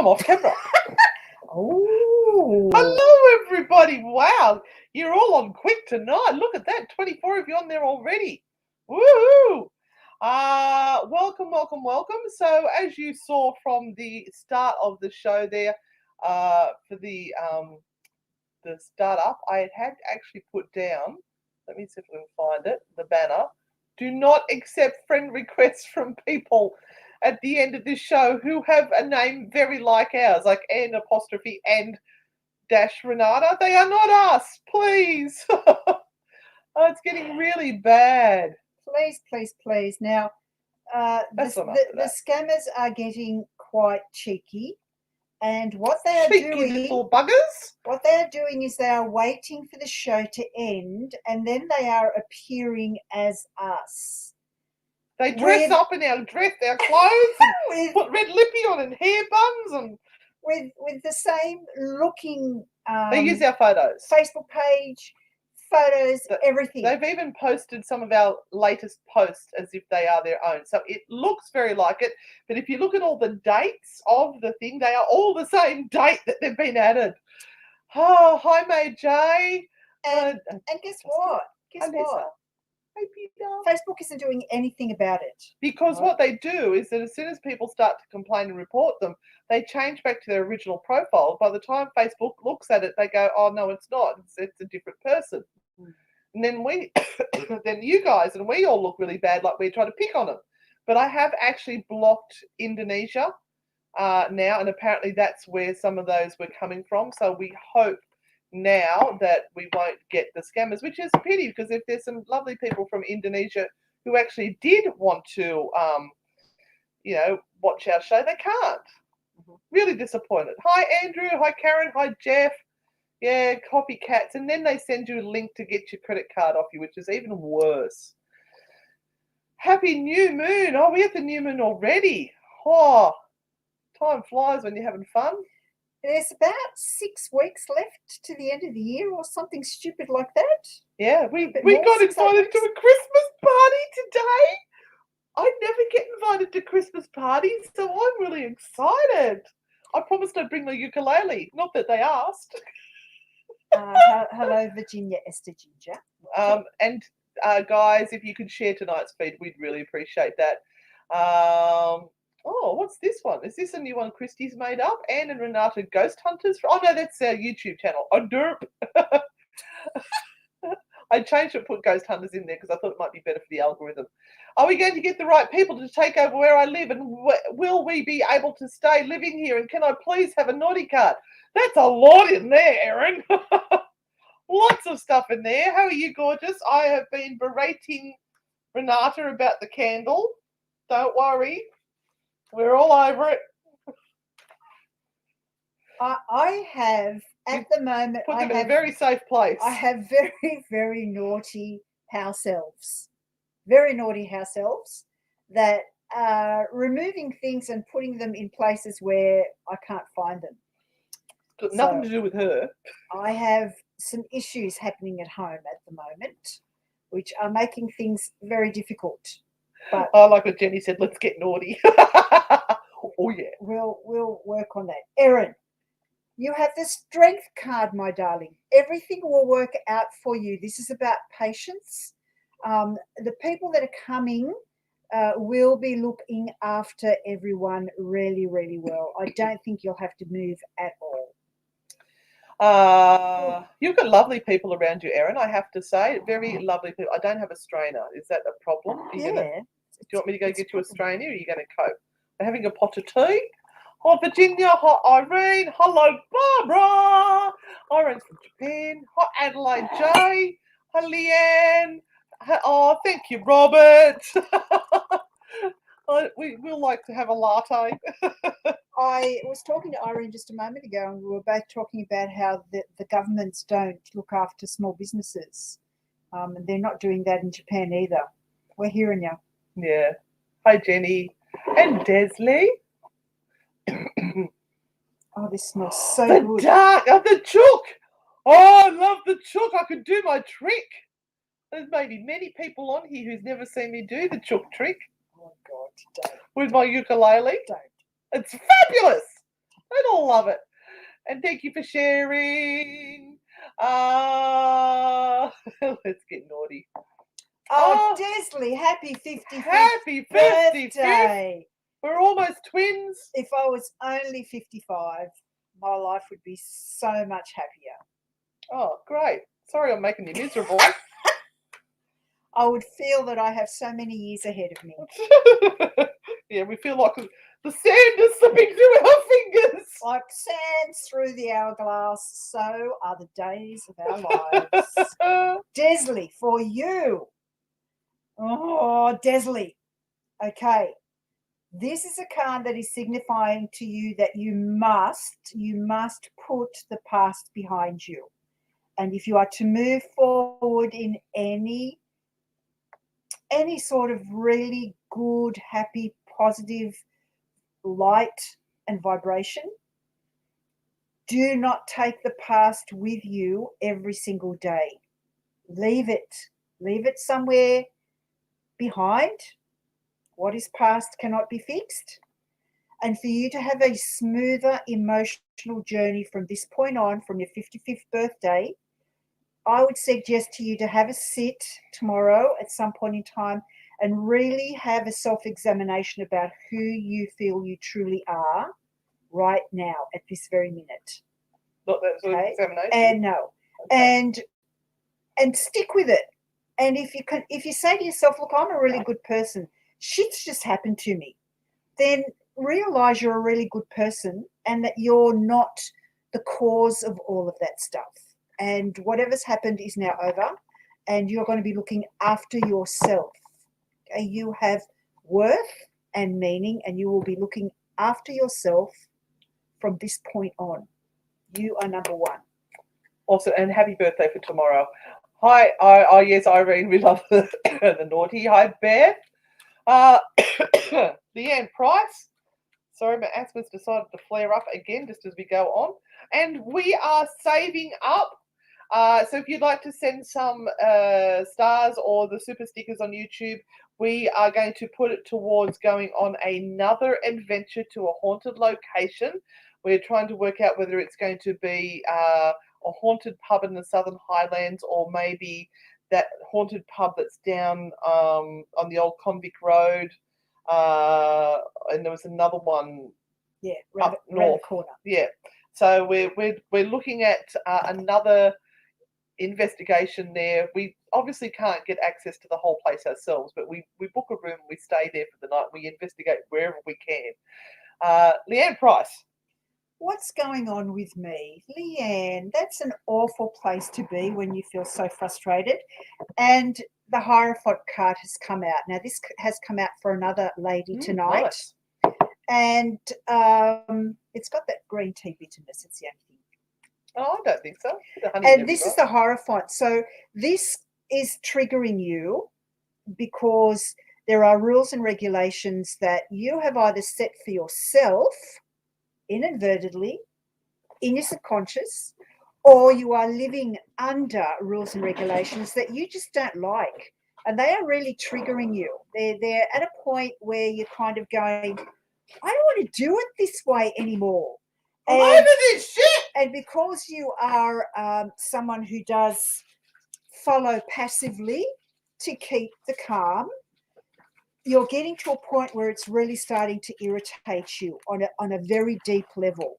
I'm off camera. Oh. Hello, everybody. Wow, you're all on quick tonight. Look at that. 24 of you on there already. Woohoo! Welcome, welcome, welcome. So, as you saw from the start of the show there, for the startup, I had actually put down, let me see if I can find it, the banner. Do not accept friend requests from people at the end of this show who have a name very like ours, like N apostrophe and dash Renata. They are not us, please. Oh, it's getting really bad. Please, please, please. Now, the scammers are getting quite cheeky. And what they are Cheeky little buggers. What they are doing is they are waiting for the show to end, and then they are appearing as us. They dress up in our clothes, and put red lippy on and hair buns, and with the same looking. They use our photos, Facebook page, photos, everything. They've even posted some of our latest posts as if they are their own. So it looks very like it. But if you look at all the dates of the thing, they are all the same date that they've been added. Oh, hi, May J. And guess what? Guess what? Facebook isn't doing anything about it. Because what they do is that as soon as people start to complain and report them, they change back to their original profile. By the time Facebook looks at it, they go, oh, no, it's not. It's a different person. And then then you guys and we all look really bad, like we're trying to pick on them. But I have actually blocked Indonesia now, and apparently that's where some of those were coming from. So we hope now that we won't get the scammers, which is a pity, because if there's some lovely people from Indonesia who actually did want to, watch our show, they can't. Really disappointed. Hi, Andrew. Hi, Karen. Hi, Jeff. Yeah, copycats. And then they send you a link to get your credit card off you, which is even worse. Happy new moon. Oh, we're at the new moon already. Oh, time flies when you're having fun. There's about 6 weeks left to the end of the year or something stupid like that. Yeah, we got invited to a Christmas party today. I never get invited to Christmas parties, so I'm really excited. I promised I'd bring my ukulele. Not that they asked. Hello, Virginia Esther Ginger. And guys, if you could share tonight's feed, we'd really appreciate that. Oh, what's this one? Is this a new one Christy's made up? Anne and Renata Ghost Hunters? Oh, no, that's our YouTube channel. Oh, derp. I changed it, put Ghost Hunters in there because I thought it might be better for the algorithm. Are we going to get the right people to take over where I live? And will we be able to stay living here? And can I please have a naughty card? That's a lot in there, Erin. Lots of stuff in there. How are you, gorgeous? I have been berating Renata about the candle. Don't worry. We're all over it. I have, at the moment, put them in a very safe place. I have very, very naughty house elves. Very naughty house elves that are removing things and putting them in places where I can't find them. Got nothing to do with her. I have some issues happening at home at the moment, which are making things very difficult. But I like what Jenny said, let's get naughty. Oh, yeah. We'll work on that. Erin, you have the strength card, my darling. Everything will work out for you. This is about patience. The people that are coming will be looking after everyone really, really well. I don't think you'll have to move at all. You've got lovely people around you, Erin, I have to say. Very lovely people. I don't have a strainer. Is that a problem? Do you want me to go get you a strainer, or are you going to cope? We're having a pot of tea. Hi, Virginia. Hi, Irene. Hello, Barbara. Irene's from Japan. Hi, Adelaide J. Hi, Leanne. Oh, thank you, Robert. We will like to have a latte. I was talking to Irene just a moment ago, and we were both talking about how the governments don't look after small businesses. And they're not doing that in Japan either. We're hearing you. Yeah. Hi, Jenny. And Desley. Oh, this smells so good. The chook. Oh, I love the chook. I could do my trick. There's maybe many people on here who's never seen me do the chook trick. Oh, God, don't. With my ukulele. Don't. It's fabulous. I'd all love it. And thank you for sharing. Let's get naughty. Oh, Desley, happy 55th Happy 55th. birthday. We're almost twins. If I was only 55, my life would be so much happier. Oh, great. Sorry I'm making you miserable. I would feel that I have so many years ahead of me. Yeah, we feel like the sand is slipping through our fingers. Like sands through the hourglass, so are the days of our lives. Desley, for you. Oh, Desley. Okay. This is a card that is signifying to you that you must put the past behind you. And if you are to move forward in any sort of really good, happy, positive light and vibration, do not take the past with you every single day. Leave it somewhere behind. What is past cannot be fixed. And for you to have a smoother emotional journey from this point on, from your 55th birthday, I would suggest to you to have a sit tomorrow at some point in time and really have a self-examination about who you feel you truly are right now at this very minute. Not that sort of examination. And no. Okay. And stick with it. And if you say to yourself, look, I'm a really good person, shit's just happened to me, then realize you're a really good person and that you're not the cause of all of that stuff. And whatever's happened is now over, and you're going to be looking after yourself. Okay? You have worth and meaning, and you will be looking after yourself from this point on. You are number one. Also, and happy birthday for tomorrow. Hi, yes, Irene, we love the naughty. Hi, Beth. Leanne Price. Sorry, my asthma's decided to flare up again just as we go on. And we are saving up. So if you'd like to send some stars or the super stickers on YouTube, we are going to put it towards going on another adventure to a haunted location. We're trying to work out whether it's going to be a haunted pub in the Southern Highlands or maybe that haunted pub that's down on the old Convict Road. And there was another one up north. The corner. Yeah. So we're looking at another investigation there. We obviously can't get access to the whole place ourselves, but we book a room, we stay there for the night, we investigate wherever we can. Leanne Price. What's going on with me? Leanne, that's an awful place to be when you feel so frustrated. And the Hierophant card has come out. Now, this has come out for another lady tonight. Nice. And it's got that green tea bitterness. It's the only thing. Oh, I don't think so. And this is the Hierophant. So this is triggering you because there are rules and regulations that you have either set for yourself inadvertently in your subconscious, or you are living under rules and regulations that you just don't like, and they are really triggering you. They're at a point where you're kind of going, I don't want to do it this way anymore. I'm over this shit. And because you are someone who does follow passively to keep the calm, you're getting to a point where it's really starting to irritate you on a very deep level.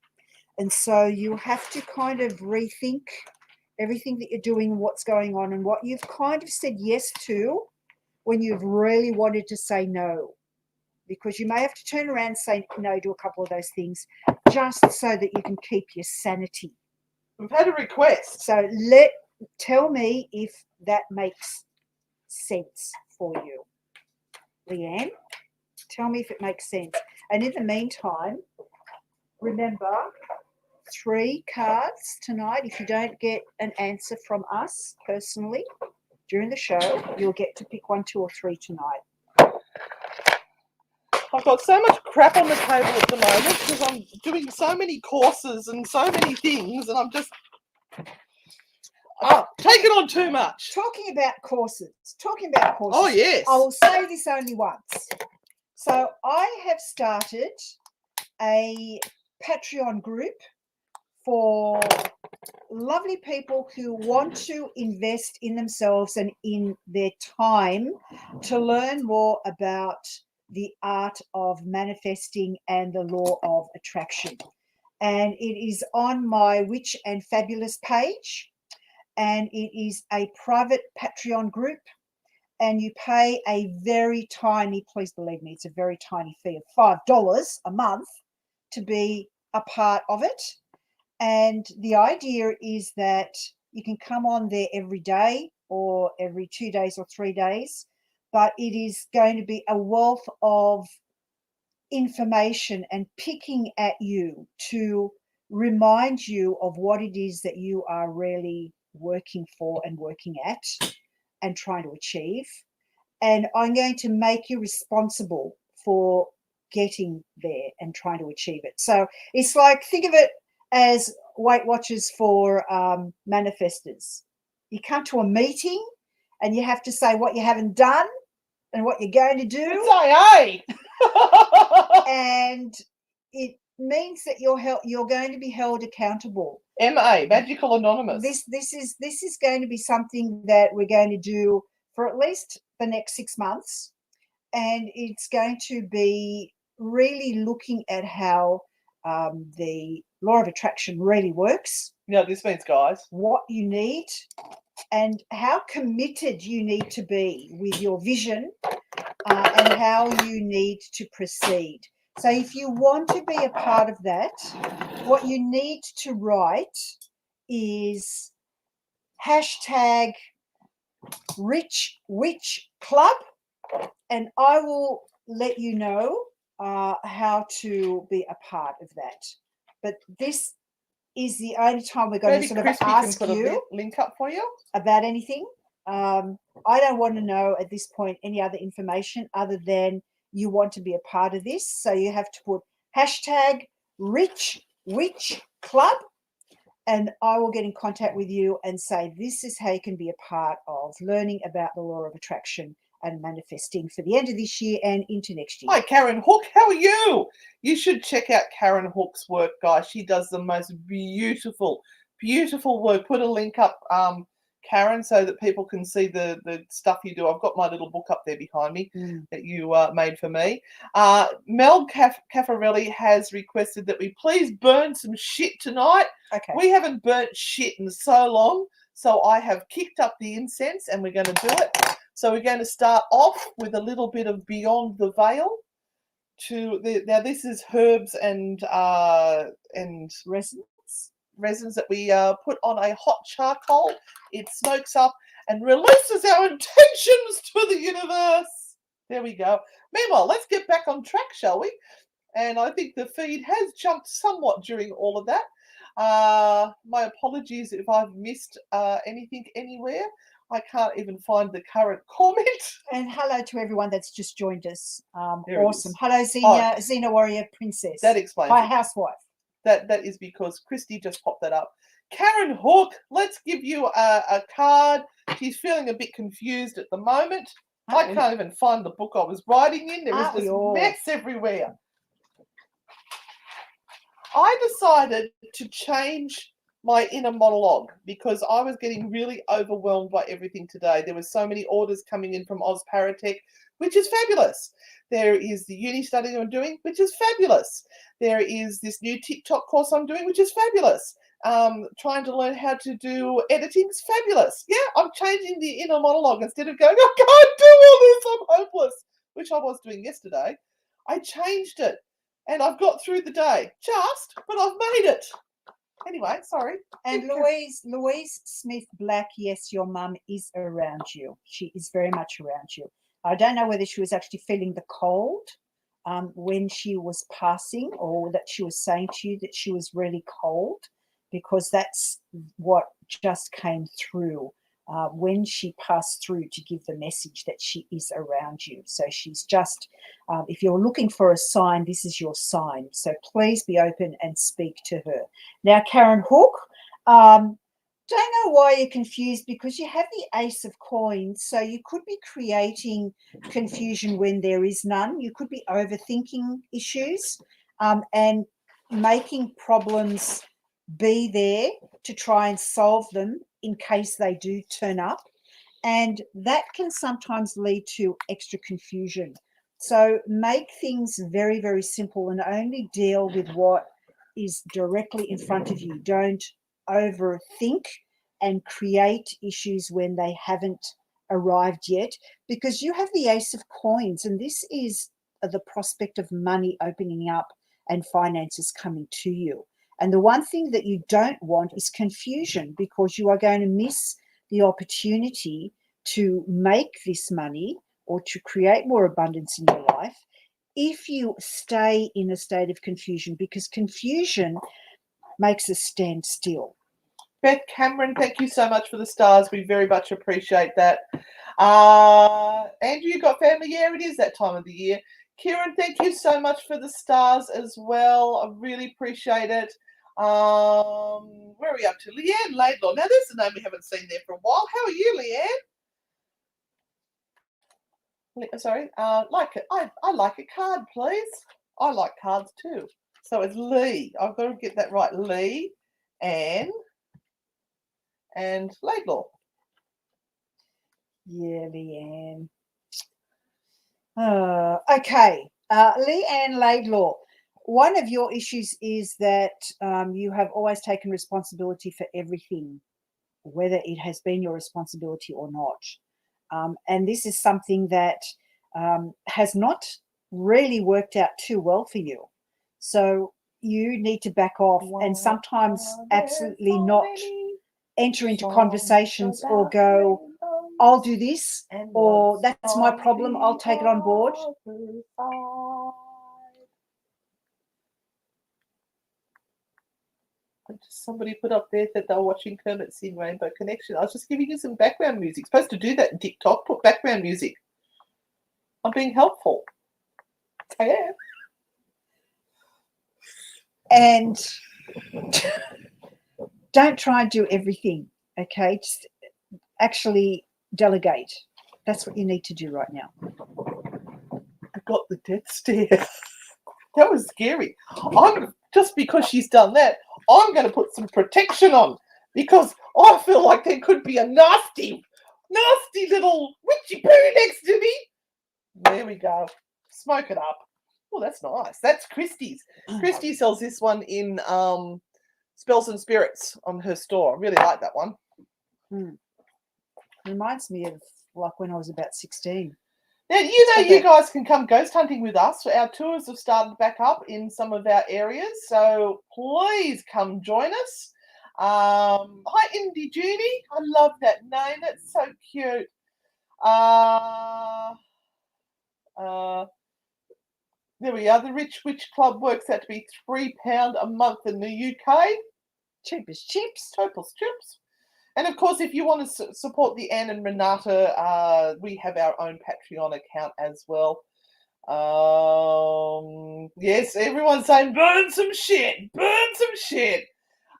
And so you have to kind of rethink everything that you're doing, what's going on, and what you've kind of said yes to when you've really wanted to say no. Because you may have to turn around and say no to a couple of those things just so that you can keep your sanity. We've had a request. So tell me if that makes sense for you. Leanne, tell me if it makes sense. And in the meantime, remember, 3 cards tonight. If you don't get an answer from us personally during the show, you'll get to pick 1, 2, or 3 tonight. I've got so much crap on the table at the moment because I'm doing so many courses and so many things, and I'm just taking on too much. Talking about courses. Oh, yes. I will say this only once. So I have started a Patreon group for lovely people who want to invest in themselves and in their time to learn more about the art of manifesting and the law of attraction. And it is on my Witch and Fabulous page, and it is a private Patreon group, and you pay a very tiny, please believe me, it's a very tiny fee of $5 a month to be a part of it. And the idea is that you can come on there every day or every 2 days or 3 days, but it is going to be a wealth of information and picking at you to remind you of what it is that you are really working for and working at and trying to achieve. And I'm going to make you responsible for getting there and trying to achieve it. So it's like, think of it as Weight Watchers for manifestors. You come to a meeting and you have to say what you haven't done and what you're going to do. It's AA. And it means that you're going to be held accountable. MA, Magical Anonymous. This is going to be something that we're going to do for at least the next 6 months, and it's going to be really looking at how the law of attraction really works. You know what this means, guys? What you need and how committed you need to be with your vision and how you need to proceed. So if you want to be a part of that, what you need to write is hashtag Rich Witch Club, and I will let you know how to be a part of that. But this is the only time we're going to sort of ask you link up for you about anything. I don't want to know at this point any other information other than you want to be a part of this. So you have to put hashtag Rich Witch Club, and I will get in contact with you and say this is how you can be a part of learning about the law of attraction and manifesting for the end of this year and into next year. Hi, Karen Hook. How are you? You should check out Karen Hook's work, guys. She does the most beautiful, beautiful work. Put a link up, Karen, so that people can see the stuff you do. I've got my little book up there behind me that you made for me. Mel Caffarelli has requested that we please burn some shit tonight. Okay. We haven't burnt shit in so long, so I have kicked up the incense and we're going to do it. So we're going to start off with a little bit of Beyond the Veil. Now this is herbs and resins that we put on a hot charcoal. It smokes up and releases our intentions to the universe. There we go. Meanwhile, let's get back on track, shall we? And I think the feed has jumped somewhat during all of that. My apologies if I've missed anything anywhere. I can't even find the current comment. And hello to everyone that's just joined us. Awesome. Hello, Xena Warrior Princess. That explains my it. housewife. That is because Christy just popped that up. Karen Hook, let's give you a card. She's feeling a bit confused at the moment. I can't even find the book I was writing in. There was this mess everywhere. I decided to change my inner monologue because I was getting really overwhelmed by everything today. There were so many orders coming in from Oz Paratech, which is fabulous. There is the uni study I'm doing, which is fabulous. There is this new TikTok course I'm doing, which is fabulous. Trying to learn how to do editing is fabulous. Yeah, I'm changing the inner monologue. Instead of going, I can't do all this, I'm hopeless, which I was doing yesterday, I changed it. And I've got through the day, but I've made it. Anyway, sorry. And Louise Smith Black, yes, your mum is around you. She is very much around you. I don't know whether she was actually feeling the cold when she was passing, or that she was saying to you that she was really cold, because that's what just came through when she passed through to give the message that she is around you. So she's just, if you're looking for a sign, this is your sign. So please be open and speak to her. Now, Karen Hook, don't know why you're confused, because you have the Ace of Coins. So you could be creating confusion when there is none. You could be overthinking issues. And making problems be there to try and solve them in case they do turn up. And that can sometimes lead to extra confusion. So make things very, very simple and only deal with what is directly in front of you. Don't overthink and create issues when they haven't arrived yet, because you have the Ace of Coins, and this is the prospect of money opening up and finances coming to you. And the one thing that you don't want is confusion, because you are going to miss the opportunity to make this money or to create more abundance in your life if you stay in a state of confusion, because confusion makes us stand still. Beth Cameron, thank you so much for the stars. We very much appreciate that. Andrew, you got family? Yeah, it is that time of the year. Kieran, thank you so much for the stars as well. I really appreciate it. Where are we up to? Leanne Laidlaw. Now, there's a name we haven't seen there for a while. How are you, Leanne? Sorry. Like it. I like a card, please. I like cards too. So it's Lee. I've got to get that right. Lee, Anne, and Laidlaw. Yeah, Leanne. Okay. Leanne Laidlaw, one of your issues is that you have always taken responsibility for everything, whether it has been your responsibility or not. And this is something that has not really worked out too well for you. So you need to back off and sometimes absolutely not enter into conversations or go, I'll do this, or that's my problem, I'll take it on board. Somebody put up there that they were watching Kermit sing Rainbow Connection. I was just giving you some background music. Supposed to do that in TikTok, put background music. I'm being helpful. I am. And don't try and do everything, okay? Just actually delegate. That's what you need to do right now. I got the death stare. That was scary. Just because she's done that, I'm going to put some protection on, because I feel like there could be a nasty little witchy poo next to me. There we go. Smoke it up. Oh, that's nice. That's Christie's. Christie sells this one in Spells and Spirits on her store. I really like that one. Reminds me of like when I was about 16. Now, you guys can come ghost hunting with us. Our tours have started back up in some of our areas, so please come join us. Hi, Indy Judy. I love that name. That's so cute. There we are. The Rich Witch Club works out to be £3 a month in the UK. Cheap as chips. Cheap as chips. And of course, if you want to support the Anne and Renata, we have our own Patreon account as well. Yes, everyone's saying, burn some shit, burn some shit.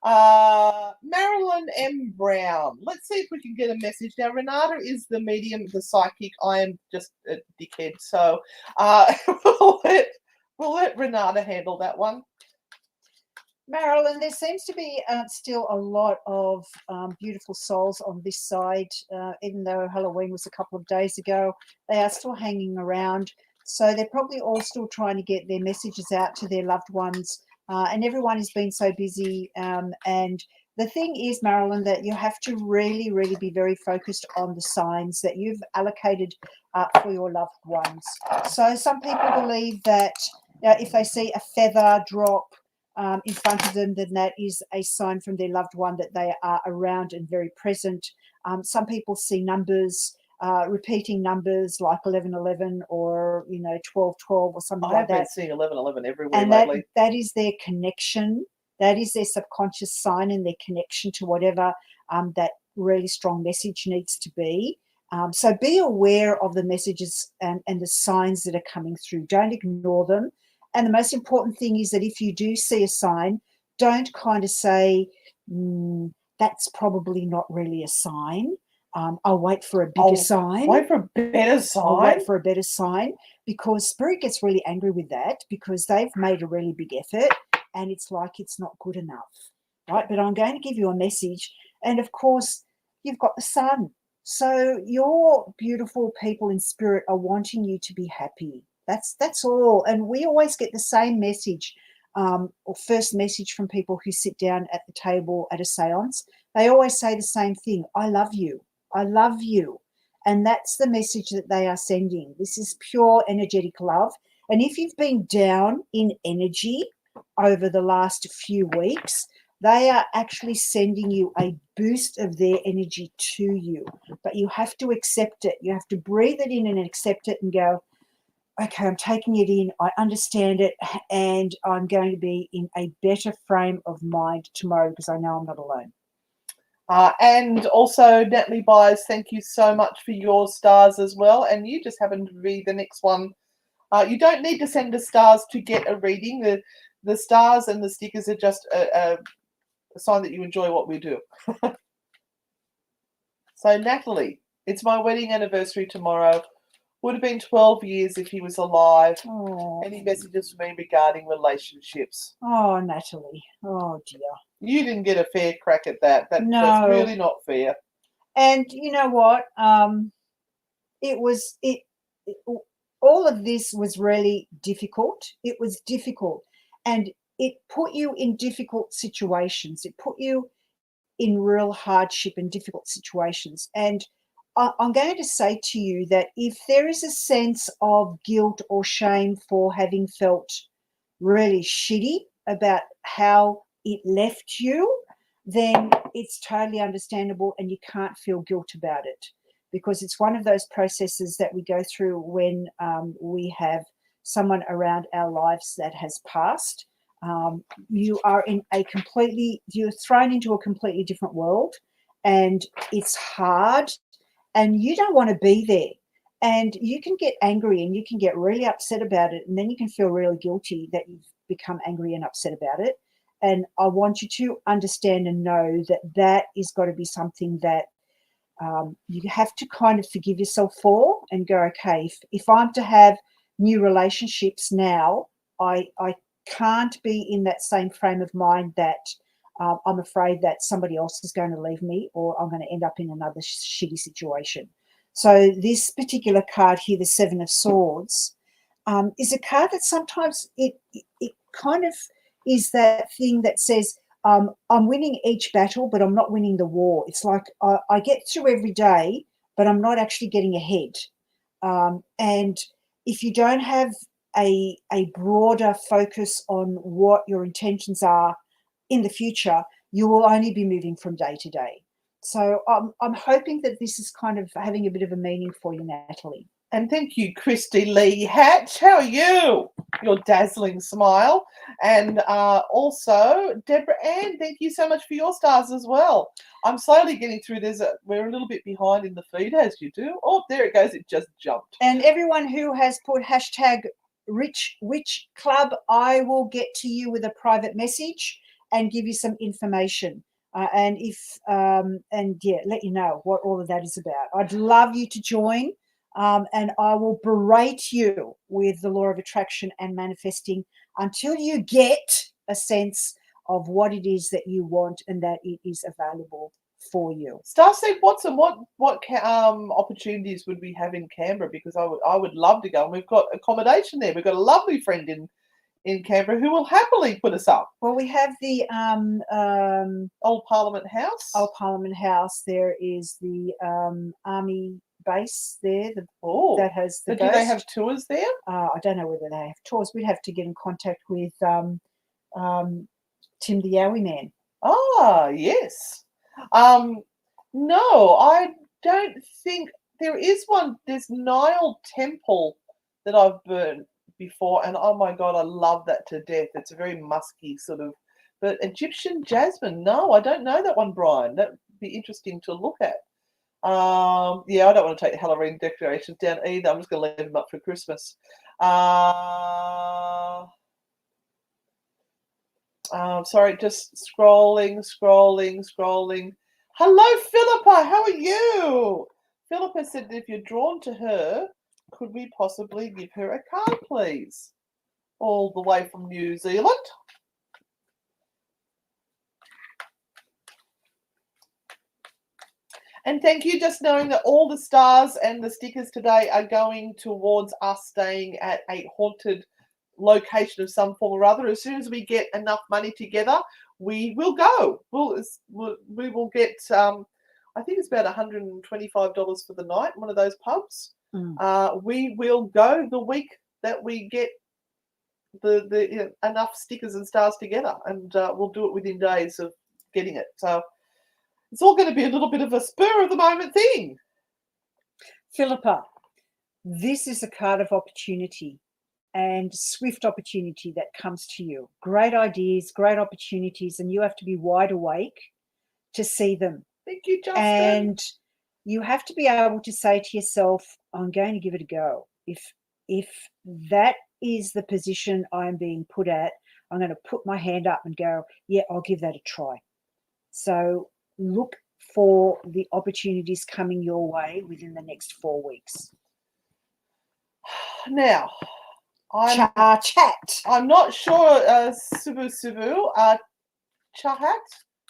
Marilyn M. Brown. Let's see if we can get a message. Now, Renata is the medium, the psychic. I am just a dickhead. So we'll let Renata handle that one. Marilyn, there seems to be still a lot of beautiful souls on this side, even though Halloween was a couple of days ago. They are still hanging around. So they're probably all still trying to get their messages out to their loved ones. And everyone has been so busy. And the thing is, Marilyn, that you have to really, really be very focused on the signs that you've allocated for your loved ones. So some people believe that if they see a feather drop in front of them, then that is a sign from their loved one that they are around and very present. Some people see numbers, repeating numbers like 1111 or 1212 or something like that. I've been seeing 1111 everywhere and lately. that is their connection. That is their subconscious sign and their connection to whatever that really strong message needs to be. So be aware of the messages and the signs that are coming through. Don't ignore them. And the most important thing is that if you do see a sign, don't kind of say, that's probably not really a sign. I'll wait for a bigger sign. Wait for a better sign. I'll wait for a better sign, because Spirit gets really angry with that, because they've made a really big effort and it's like it's not good enough, right? But I'm going to give you a message. And of course, you've got the sun. So your beautiful people in spirit are wanting you to be happy. That's all. And we always get the same message, or first message from people who sit down at the table at a seance. They always say the same thing. I love you. I love you. And that's the message that they are sending. This is pure energetic love. And if you've been down in energy over the last few weeks, they are actually sending you a boost of their energy to you. But you have to accept it. You have to breathe it in and accept it and go, okay, I'm taking it in. I understand it. And I'm going to be in a better frame of mind tomorrow because I know I'm not alone. And also, Natalie Byers, thank you so much for your stars as well. And you just happen to be the next one. You don't need to send us stars to get a reading. The stars and the stickers are just a sign that you enjoy what we do. So, Natalie, it's my wedding anniversary tomorrow. Would have been 12 years if he was alive. Oh. Any messages for me regarding relationships? Oh, Natalie. Oh, dear. You didn't get a fair crack at that. That's really not fair. And you know what? All of this was really difficult. It was difficult. And it put you in difficult situations. It put you in real hardship and difficult situations. And I'm going to say to you that if there is a sense of guilt or shame for having felt really shitty about how it left you, then it's totally understandable and you can't feel guilt about it, because it's one of those processes that we go through when we have someone around our lives that has passed. You're thrown into a completely different world, and it's hard, and you don't want to be there. And you can get angry and you can get really upset about it, and then you can feel really guilty that you've become angry and upset about it. And I want you to understand and know that that is got to be something that you have to kind of forgive yourself for and go, okay, if I'm to have new relationships now, I can't be in that same frame of mind that I'm afraid that somebody else is going to leave me or I'm going to end up in another shitty situation. So this particular card here, the Seven of Swords, is a card that sometimes it kind of is that thing that says, I'm winning each battle, but I'm not winning the war. It's like I get through every day, but I'm not actually getting ahead. And if you don't have a broader focus on what your intentions are in the future, you will only be moving from day to day. So I'm hoping that this is kind of having a bit of a meaning for you, Natalie. And thank you, Christy Lee Hatch. How are you? Your dazzling smile. And also, Deborah Ann, thank you so much for your stars as well. I'm slowly getting through this. We're a little bit behind in the feed, as you do. Oh, there it goes. It just jumped. And everyone who has put hashtag Rich Witch Club, I will get to you with a private message and give you some information. And let you know what all of that is about. I'd love you to join. And I will berate you with the law of attraction and manifesting until you get a sense of what it is that you want and that it is available for you. Starseed Watson, what opportunities would we have in Canberra? Because I would love to go. And we've got accommodation there. We've got a lovely friend in Canberra who will happily put us up. Well, we have the Old Parliament House. Old Parliament House. There is the Army base there that has the do they have tours there? I don't know whether they have tours. We'd have to get in contact with Tim the Yowie Man. Ah, yes. No, I don't think there is one. There's Nile Temple that I've burned before, and oh my God, I love that to death. It's a very musky sort of, but Egyptian jasmine, no, I don't know that one, Brian. That would be interesting to look at. Yeah, I don't want to take the Halloween decorations down either. I'm just going to leave them up for Christmas. Sorry, just scrolling. Hello, Philippa. How are you? Philippa said that if you're drawn to her, could we possibly give her a card, please? All the way from New Zealand. And thank you. Just knowing that all the stars and the stickers today are going towards us staying at a haunted location of some form or other. As soon as we get enough money together, we will go. We will get. I think it's about $125 for the night. One of those pubs. We will go the week that we get the enough stickers and stars together, and we'll do it within days of getting it. So it's all going to be a little bit of a spur of the moment thing. Philippa, this is a card of opportunity and swift opportunity that comes to you. Great ideas, great opportunities, and you have to be wide awake to see them. Thank you, Justin. And you have to be able to say to yourself, I'm going to give it a go. If that is the position I'm being put at, I'm going to put my hand up and go, yeah, I'll give that a try. So look for the opportunities coming your way within the next 4 weeks. Now, Chat. I'm not sure, Subu, Chahat,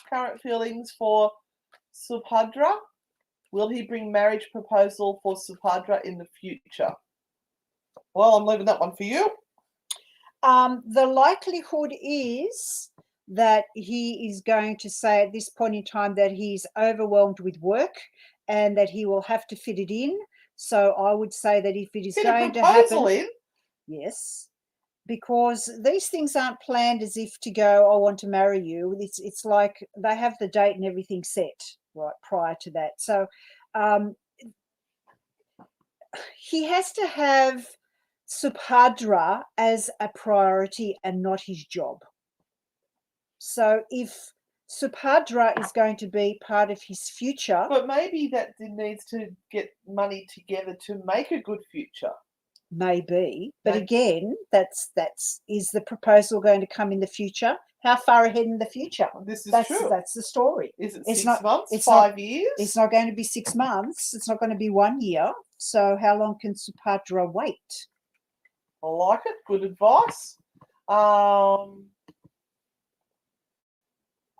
current feelings for Subhadra. Will he bring marriage proposal for Subhadra in the future? Well, I'm leaving that one for you. The likelihood is that he is going to say at this point in time that he's overwhelmed with work and that he will have to fit it in. So I would say that if it is going to happen, yes, because these things aren't planned as if to go, I want to marry you. It's like they have the date and everything set right prior to that. So he has to have Subhadra as a priority and not his job. So if Subhadra is going to be part of his future, but maybe that needs to get money together to make a good future. Maybe, but again, that's is the proposal going to come in the future? How far ahead in the future? This is true. That's the story. Is it it's 6 not, months? It's 5 years? It's not going to be 6 months. It's not going to be 1 year. So how long can Subhadra wait? I like it. Good advice.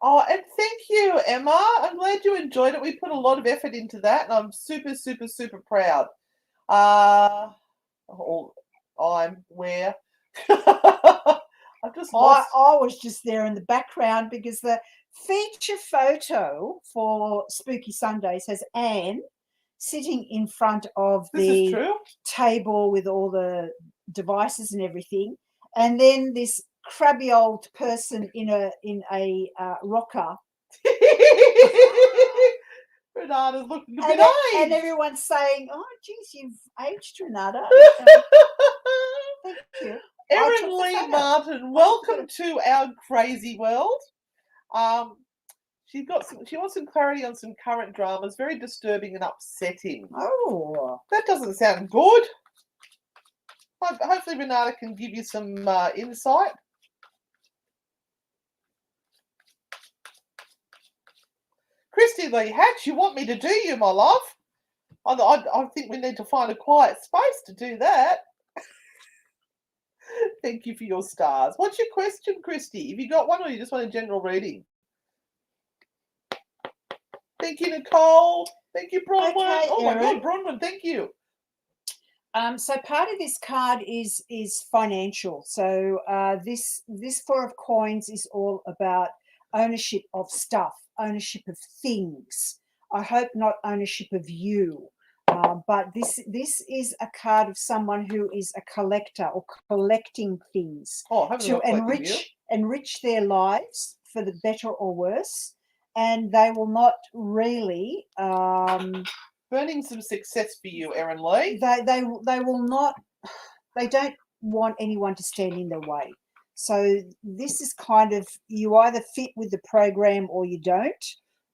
Oh, and thank you, Emma. I'm glad you enjoyed it. We put a lot of effort into that, and I'm super, super, super proud. I'm where? I was just there in the background because the feature photo for Spooky Sundays has Anne sitting in front of the table with all the devices and everything, and then this crabby old person in a rocker. Renata's looking a bit aged. And everyone's saying, oh, geez, you've aged, Renata. Thank you. Erin Lee Martin, welcome to our crazy world. She wants some clarity on some current dramas, very disturbing and upsetting. Oh. That doesn't sound good. Hopefully Renata can give you some insight. Christy Lee Hatch, you want me to do you, my love? I think we need to find a quiet space to do that. Thank you for your stars. What's your question, Christy? Have you got one or you just want a general reading? Thank you, Nicole. Thank you, Bronwyn. Okay, oh, Erin. My God, Bronwyn, thank you. So part of this card is financial. So this Four of Coins is all about ownership of stuff, ownership of things. I hope not ownership of you, but this is a card of someone who is a collector or collecting things to enrich their lives for the better or worse, and they will not really burning some success for you, Erin Lee. They will not. They don't want anyone to stand in their way. So this is kind of, you either fit with the program or you don't.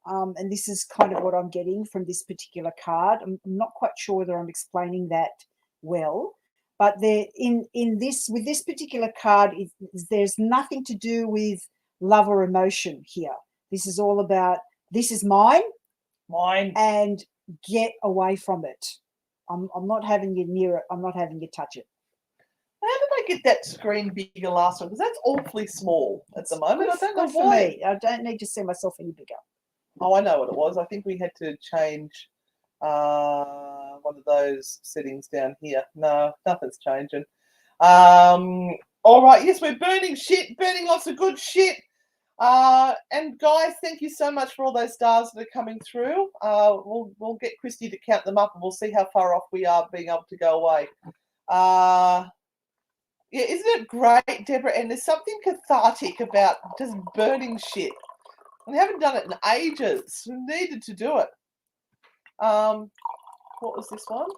And this is kind of what I'm getting from this particular card. I'm not quite sure whether I'm explaining that well, but there with this particular card, there's nothing to do with love or emotion here. This is all about, this is mine, and get away from it. I'm not having you near it. I'm not having you touch it. How did I get that screen bigger last time? Because that's awfully small at the moment. I don't know why. I don't need to see myself any bigger. Oh, I know what it was. I think we had to change one of those settings down here. No, nothing's changing. All right, yes, we're burning lots of good shit. And guys, thank you so much for all those stars that are coming through. We'll get Christy to count them up, and we'll see how far off we are being able to go away. Yeah, isn't it great, Deborah? And there's something cathartic about just burning shit. We haven't done it in ages. We needed to do it. What was this one?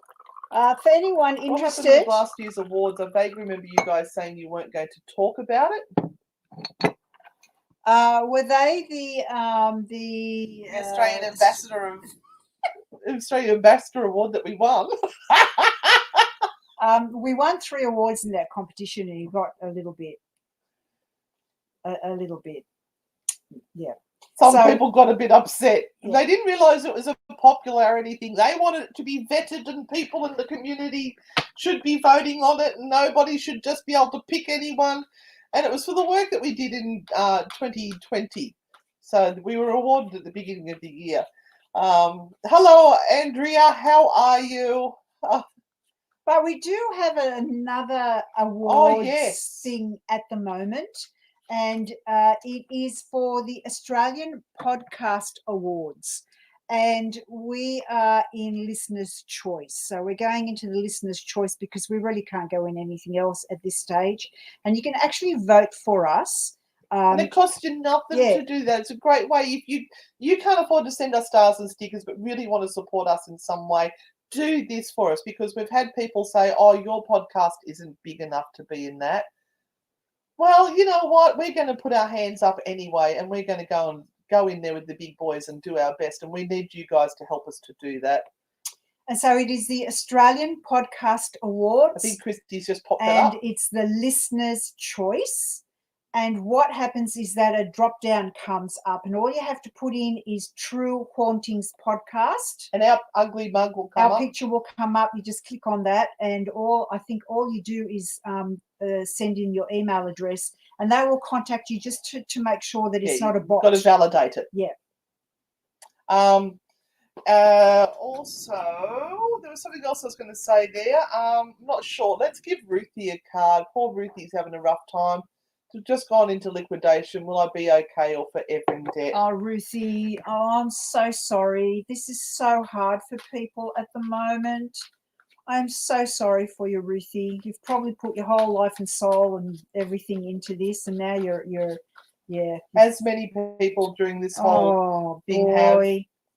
For anyone What happened interested, with last year's awards? I vaguely remember you guys saying you weren't going to talk about it. were they the Australian Ambassador Award that we won? we won 3 awards in that competition, and you got a little bit, yeah. Some people got a bit upset. Yeah. They didn't realise it was a popularity thing. They wanted it to be vetted, and people in the community should be voting on it, and nobody should just be able to pick anyone. And it was for the work that we did in 2020. So we were awarded at the beginning of the year. Hello, Andrea. How are you? But we do have another awards thing at the moment, and it is for the Australian Podcast Awards, and we are in Listener's Choice. So we're going into the Listener's Choice because we really can't go in anything else at this stage, and you can actually vote for us. And it costs you nothing to do that. It's a great way. If you can't afford to send us stars and stickers, but really want to support us in some way, do this for us, because we've had people say, oh, your podcast isn't big enough to be in that. Well, you know what? We're going to put our hands up anyway, and we're going to go in there with the big boys and do our best, and we need you guys to help us to do that. And so it is the Australian Podcast Awards. I think Christy's just popped that up. And it's the Listener's Choice. And what happens is that a drop down comes up, and all you have to put in is True Hauntings Podcast. And our ugly mug will come up. Our picture will come up. You just click on that, and I think all you do is send in your email address, and they will contact you just to make sure that it's not a bot. Got to validate it. Yeah. Also, there was something else I was going to say there. Not sure. Let's give Ruthie a card. Poor Ruthie's having a rough time. Just gone into liquidation. Will I be okay or forever in debt? Oh, Ruthie, I'm so sorry. This is so hard for people at the moment. I'm so sorry for you, Ruthie. You've probably put your whole life and soul and everything into this, and now you're as many people during this whole thing have.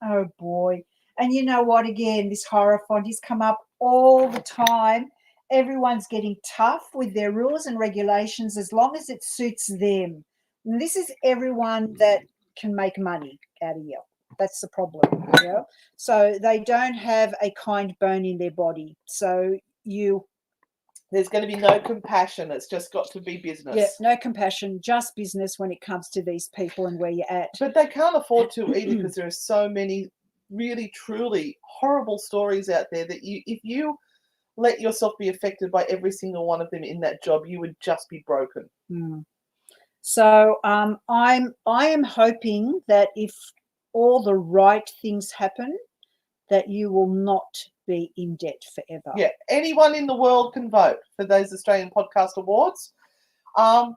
Oh boy. And you know what? Again, this horror font has come up all the time. Everyone's getting tough with their rules and regulations as long as it suits them. And this is everyone that can make money out of you. That's the problem. Yeah. So they don't have a kind bone in their body. So there's going to be no compassion. It's just got to be business. Yeah, no compassion, just business when it comes to these people and where you're at. But they can't afford to either, because there are so many really, truly horrible stories out there that if you let yourself be affected by every single one of them in that job, you would just be broken. So I am hoping that if all the right things happen, that you will not be in debt forever. Yeah, anyone in the world can vote for those Australian Podcast Awards. And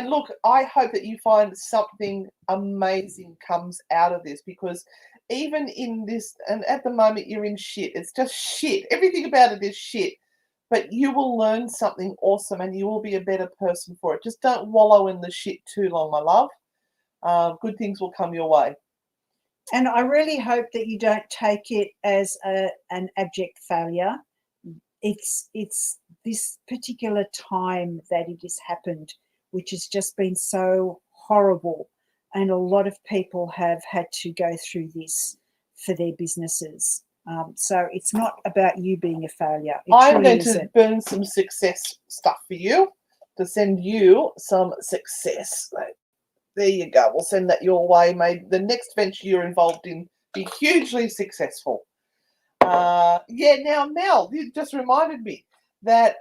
look, I hope that you find something amazing comes out of this, because even in this, and at the moment you're in shit. It's just shit. Everything about it is shit. But you will learn something awesome, and you will be a better person for it. Just don't wallow in the shit too long, my love. Good things will come your way. And I really hope that you don't take it as an abject failure. It's this particular time that it has happened, which has just been so horrible. And a lot of people have had to go through this for their businesses. So it's not about you being a failure. I'm going to burn some success stuff for you to send you some success. There you go. We'll send that your way. May the next venture you're involved in be hugely successful. Now, Mel, you just reminded me that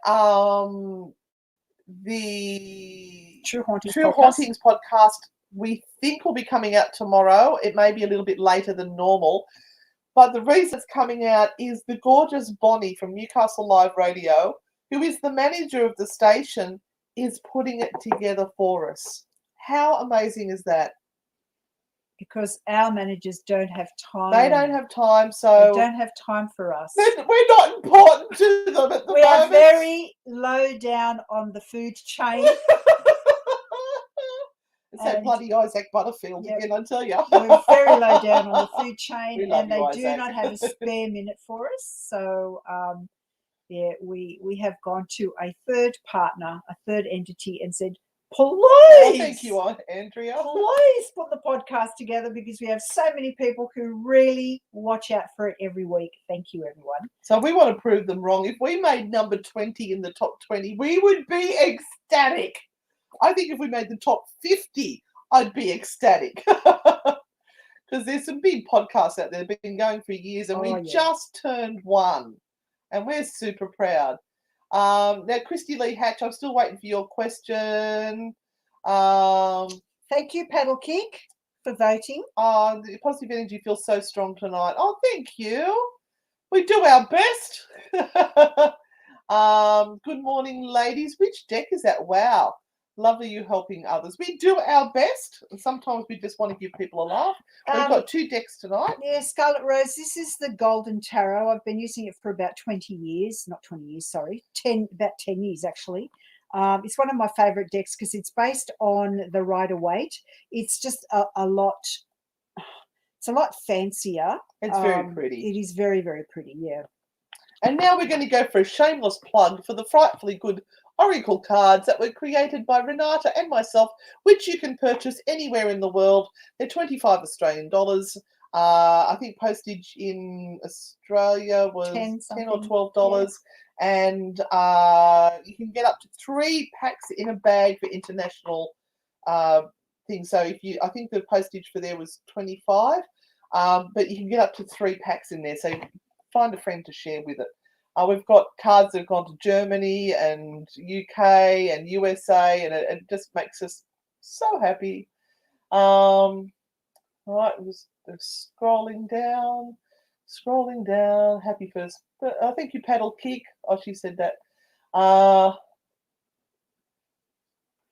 the True Hauntings podcast we think will be coming out tomorrow. It may be a little bit later than normal. But the reason it's coming out is the gorgeous Bonnie from Newcastle Live Radio, who is the manager of the station, is putting it together for us. How amazing is that? Because our managers don't have time. They don't have time, so they don't have time for us. we're not important to them at the We moment. are very low down on the food chain. It's that bloody Isaac Butterfield again, I tell you. We're very low down on the food chain, We love and they you, do Isaac. not have a spare minute for us. So, we have gone to a third partner, a third entity, and said, please, Thank you, Andrea. please put the podcast together, because we have so many people who really watch out for it every week. Thank you, everyone. So we want to prove them wrong. If we made number 20 in the top 20, we would be ecstatic. I think if we made the top 50, I'd be ecstatic. Because there's some big podcasts out there that have been going for years, and we just turned one. And we're super proud. Now, Christy Lee Hatch, I'm still waiting for your question. Thank you, Paddle Kick, for voting. The positive energy feels so strong tonight. Oh, thank you. We do our best. Good morning, ladies. Which deck is that? Wow. Lovely you helping others. We do our best. And sometimes we just want to give people a laugh. We've got 2 decks tonight. Yeah, Scarlet Rose, this is the Golden Tarot. I've been using it for about 20 years. Not 20 years, sorry. About 10 years, actually. It's one of my favourite decks because it's based on the Rider-Waite. It's just a lot... It's a lot fancier. It's very pretty. It is very, very pretty, yeah. And now we're going to go for a shameless plug for the frightfully good Oracle cards that were created by Renata and myself, which you can purchase anywhere in the world. They're 25 Australian dollars. I think postage in Australia was 10 or $12. Yeah. And you can get up to 3 packs in a bag for international things. So I think the postage for there was 25, but you can get up to 3 packs in there. So find a friend to share with it. We've got cards that have gone to Germany and UK and USA, and it just makes us so happy. Right, we're scrolling down. Happy first. But I think you Paddle Kick. Oh, she said that.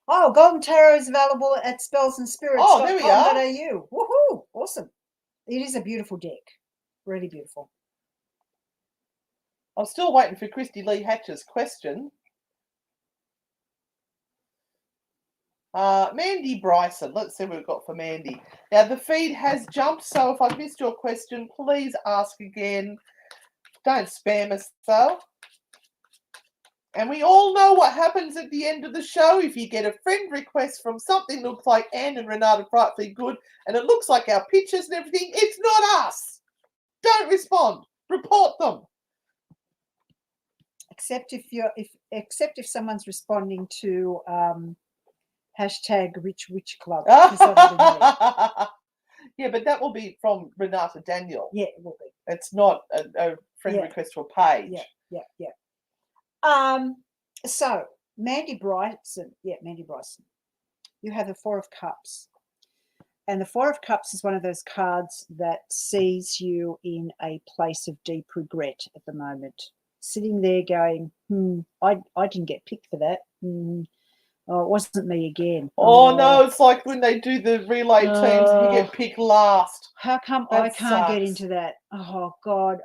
Golden Tarot is available at spellsandspirits.com.au. Oh, there we are. Woohoo! Awesome. It is a beautiful deck. Really beautiful. I'm still waiting for Christy Lee Hatch's question. Mandy Bryson. Let's see what we've got for Mandy. Now, the feed has jumped, so if I've missed your question, please ask again. Don't spam us, though. And we all know what happens at the end of the show. If you get a friend request from something that looks like Anne and Renata Frightfully Good, and it looks like our pictures and everything, it's not us. Don't respond. Report them. Except if someone's responding to hashtag Rich Witch Club. Yeah, but that will be from Renata Daniel. Yeah, it will be. It's not a friend request to a page. Yeah. So Mandy Bryson. You have the 4 of Cups. And the 4 of Cups is one of those cards that sees you in a place of deep regret at the moment. Sitting there going, I didn't get picked for that. Oh, it wasn't me again. Oh, no, it's like when they do the relay teams and you get picked last. How come I can't get into that? Oh, God.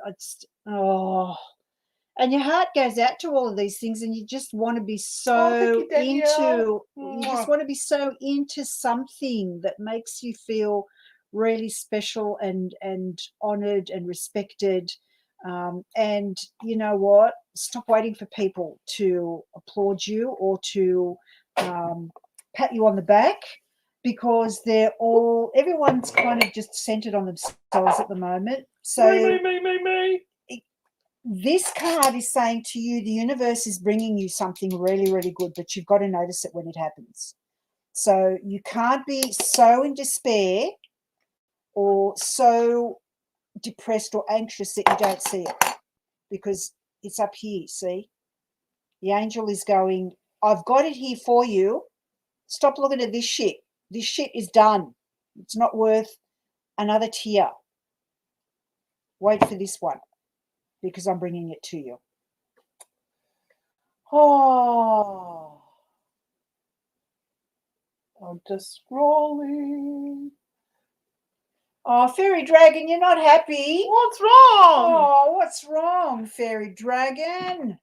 And your heart goes out to all of these things, and you just want to be so into something that makes you feel really special and honoured and respected. And you know what? Stop waiting for people to applaud you or to pat you on the back, because everyone's kind of just centered on themselves at the moment. So Me. This card is saying to you, the universe is bringing you something really, really good, but you've got to notice it when it happens. So you can't be so in despair or so depressed or anxious that you don't see it, because it's up here. See, the angel is going, I've got it here for you. Stop looking at this shit. This shit is done. It's not worth another tear. Wait for this one because I'm bringing it to you. Oh, I'm just scrolling. Oh, Fairy Dragon, you're not happy. What's wrong? Oh, what's wrong, Fairy Dragon?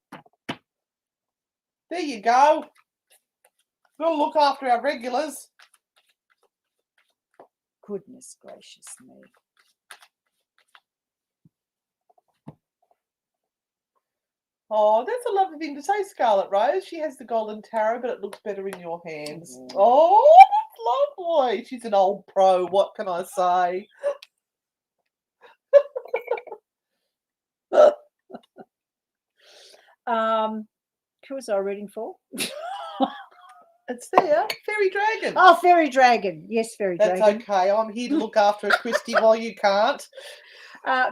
There you go. We'll look after our regulars. Goodness gracious me. Oh, that's a lovely thing to say, Scarlet Rose. She has the golden tarot, but it looks better in your hands. Mm. Oh, that's lovely. She's an old pro. What can I say? Who was I reading for? It's there. Fairy Dragon. Oh, Fairy Dragon. Yes, Fairy That's Dragon. okay. I'm here to look after a Christy while you can't.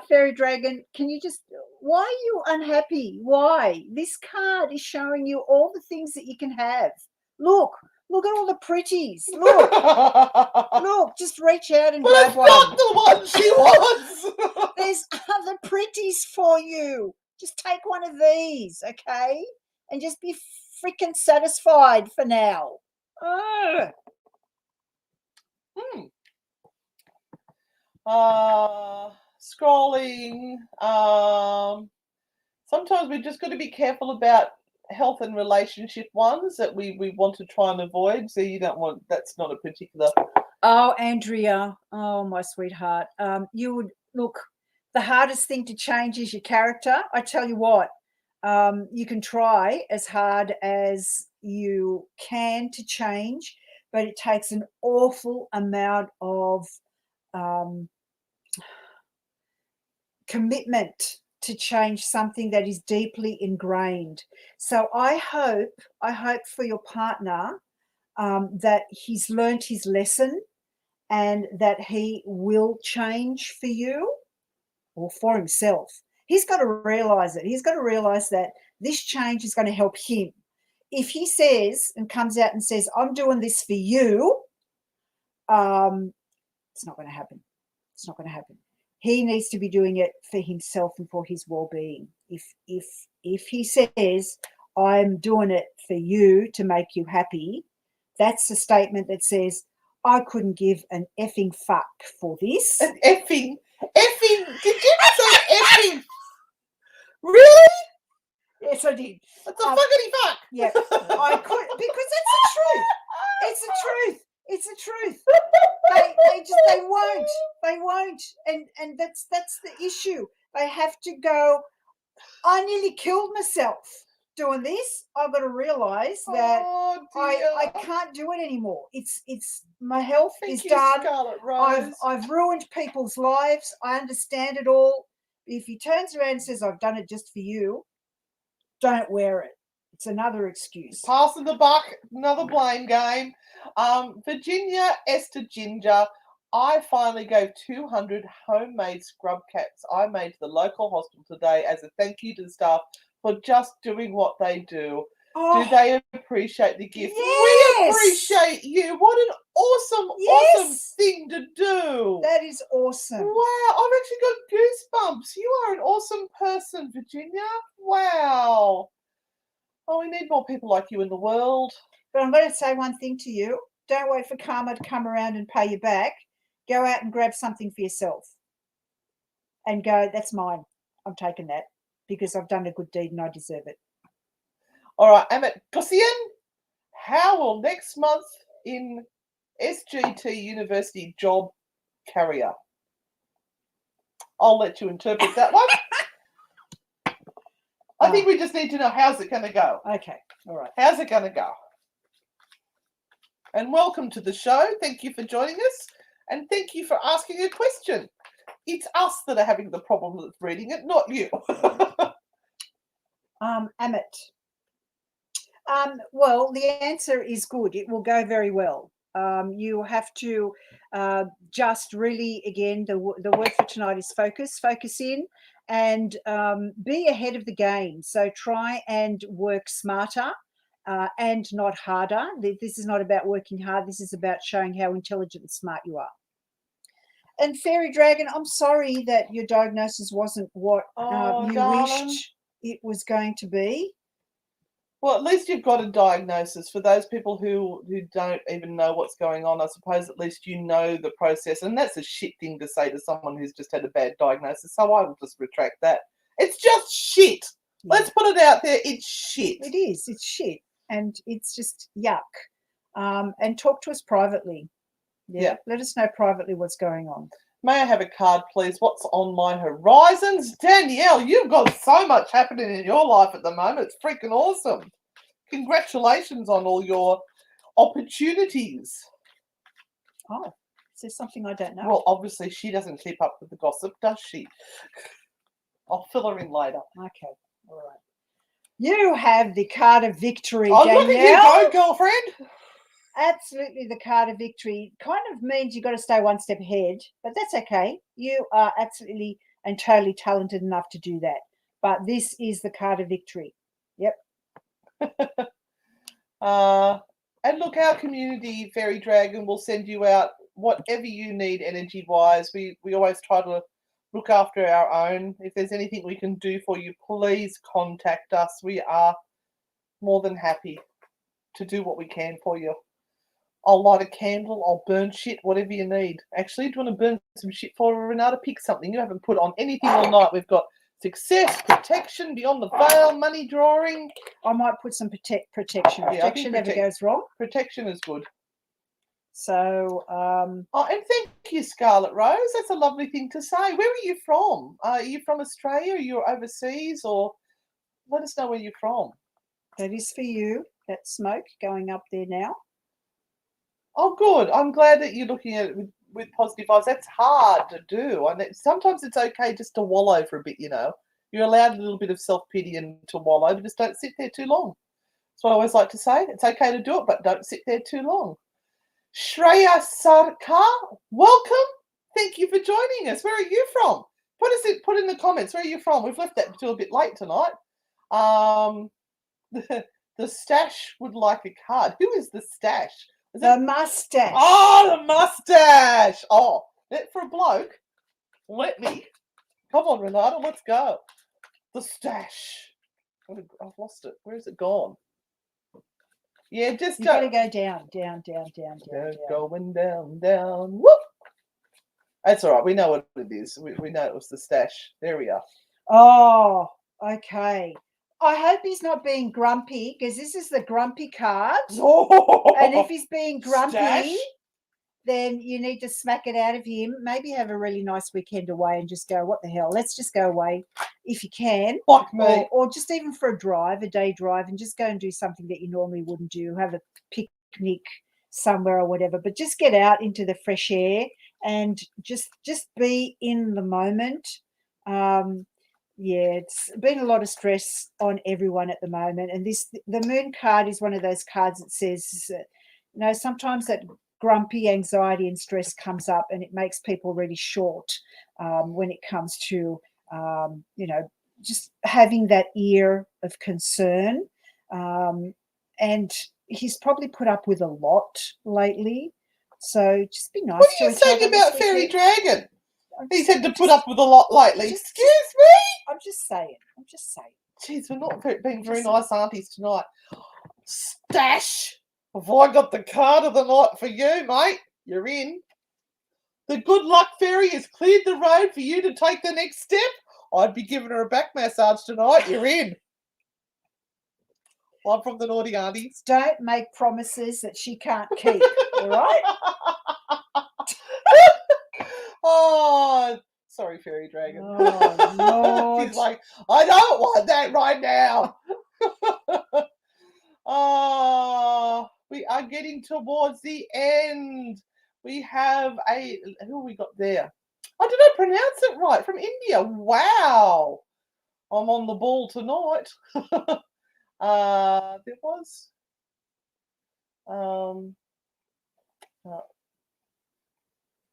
Fairy Dragon, can you just, why are you unhappy? Why? This card is showing you all the things that you can have. Look at all the pretties. Look, look, just reach out and grab That's one. not the one she wants. There's other pretties for you. Just take one of these, okay? And just be freaking satisfied for now. Ugh. Scrolling. Sometimes we're just got to be careful about health and relationship ones that we want to try and avoid. So you don't want, that's not a particular. Oh, Andrea. Oh, my sweetheart. You would look, the hardest thing to change is your character. I tell you what, you can try as hard as you can to change, but it takes an awful amount of commitment to change something that is deeply ingrained. So I hope for your partner that he's learned his lesson and that he will change for you or for himself. He's got to realize it. He's got to realize that this change is going to help him. If he says and comes out and says, I'm doing this for you, it's not going to happen. It's not going to happen. He needs to be doing it for himself and for his well-being. If he says, I'm doing it for you to make you happy, that's a statement that says, I couldn't give an effing fuck for this. An effing. Did you say effing? Really? Yes, I did. That's a fuckity fuck. Yeah, I could, because it's the truth. It's the truth. It's the truth. They won't. And that's the issue. They have to go, I nearly killed myself doing this. I've got to realize that I can't do it anymore. It's my health is done. Scarlet Rose. I've ruined people's lives. I understand it all. If he turns around and says, I've done it just for you, don't wear it. It's another excuse. Passing the buck, another blame game. Virginia Esther Ginger, I finally gave 200 homemade scrub caps I made to the local hospital today as a thank you to the staff for just doing what they do. Oh, do they appreciate the gift? yes! We appreciate you. What an awesome thing to do. That is awesome. Wow, I've actually got goosebumps. You are an awesome person, Virginia. Wow. Oh, we need more people like you in the world. But I'm going to say one thing to you. Don't wait for karma to come around and pay you back. Go out and grab something for yourself. And go, that's mine. I'm taking that because I've done a good deed and I deserve it. All right, Amit Gussian, how will next month in SGT University job carrier? I'll let you interpret that one. I think we just need to know, how's it going to go? Okay, all right. How's it going to go? And welcome to the show. Thank you for joining us. And thank you for asking a question. It's us that are having the problem with reading it, not you. Amit. Well, the answer is good. It will go very well. You have to just really, again, the word for tonight is focus. Focus in and be ahead of the game. So try and work smarter. and not harder. This is not about working hard. This is about showing how intelligent and smart you are. And Fairy Dragon, I'm sorry that your diagnosis wasn't what you darling. wished it was going to be. Well, at least you've got a diagnosis. For those people who don't even know what's going on, I suppose at least you know the process. And that's a shit thing to say to someone who's just had a bad diagnosis. So I will just retract that. It's just shit. Yeah. Let's put it out there. It's shit. It is. It's shit. And it's just yuck. And talk to us privately. Yeah. Let us know privately what's going on. May I have a card, please? What's on my horizons? Danielle, you've got so much happening in your life at the moment. It's freaking awesome. Congratulations on all your opportunities. Oh, is there something I don't know? Well, obviously she doesn't keep up with the gossip, does she? I'll fill her in later. Okay, all right. You have the card of victory, Danielle. Look at you go, girlfriend. Absolutely, the card of victory kind of means you've got to stay one step ahead, but that's okay. You are absolutely and totally talented enough to do that. But this is the card of victory. Yep. And look, our community, Fairy Dragon, will send you out whatever you need energy-wise. We always try to look after our own. If there's anything we can do for you, please contact us. We are more than happy to do what we can for you. I'll light a candle, I'll burn shit, whatever you need. Actually, do you want to burn some shit for Renata? Pick something. You haven't put on anything all night. We've got success, protection, beyond the veil, money drawing. I might put some protection. Protection never goes wrong. Protection is good. So, and thank you, Scarlet Rose. That's a lovely thing to say. Where are you from? Are you from Australia? Are you overseas? Or let us know where you're from. That is for you. That smoke going up there now. Oh, good. I'm glad that you're looking at it with positive eyes. That's hard to do. And sometimes it's okay just to wallow for a bit, you know. You're allowed a little bit of self-pity and to wallow, but just don't sit there too long. That's what I always like to say. It's okay to do it, but don't sit there too long. Shreya Sarkar, welcome. Thank you for joining us. Where are you from? Put in the comments. Where are you from? We've left that until a bit late tonight. The stash would like a card. Who is the stash? The mustache. Oh, the mustache. Oh, for a bloke. Let me. Come on, Renata. Let's go. The stash. I've lost it. Where's it gone? Yeah, just. You've got to go down. Going down. Whoop. That's all right. We know what it is. We know it was the stash. There we are. Oh, okay. I hope he's not being grumpy because this is the grumpy card. Oh, and if he's being grumpy, stash. Then you need to smack it out of him. Maybe have a really nice weekend away and just go, what the hell? Let's just go away if you can. Like me. Or just even for a day drive, and just go and do something that you normally wouldn't do. Have a picnic somewhere or whatever. But just get out into the fresh air and just be in the moment. Yeah, it's been a lot of stress on everyone at the moment. And the moon card is one of those cards that says, sometimes that grumpy anxiety and stress comes up and it makes people really short when it comes to, just having that ear of concern. And he's probably put up with a lot lately. So just be nice to each other. What are you saying about Fairy Dragon? He's had to put up with a lot lately. Excuse me? I'm just saying. Jeez, we're not being very nice aunties tonight. Stash! Have I got the card of the night for you, mate? You're in. The good luck fairy has cleared the road for you to take the next step. I'd be giving her a back massage tonight. You're in. I'm from the naughty aunties. Don't make promises that she can't keep, all right? Oh, sorry, Fairy Dragon. Oh, Lord. She's like, I don't want that right now. Oh, we are getting towards the end. We have who we got there? I did not pronounce it right. From India. Wow. I'm on the ball tonight. There was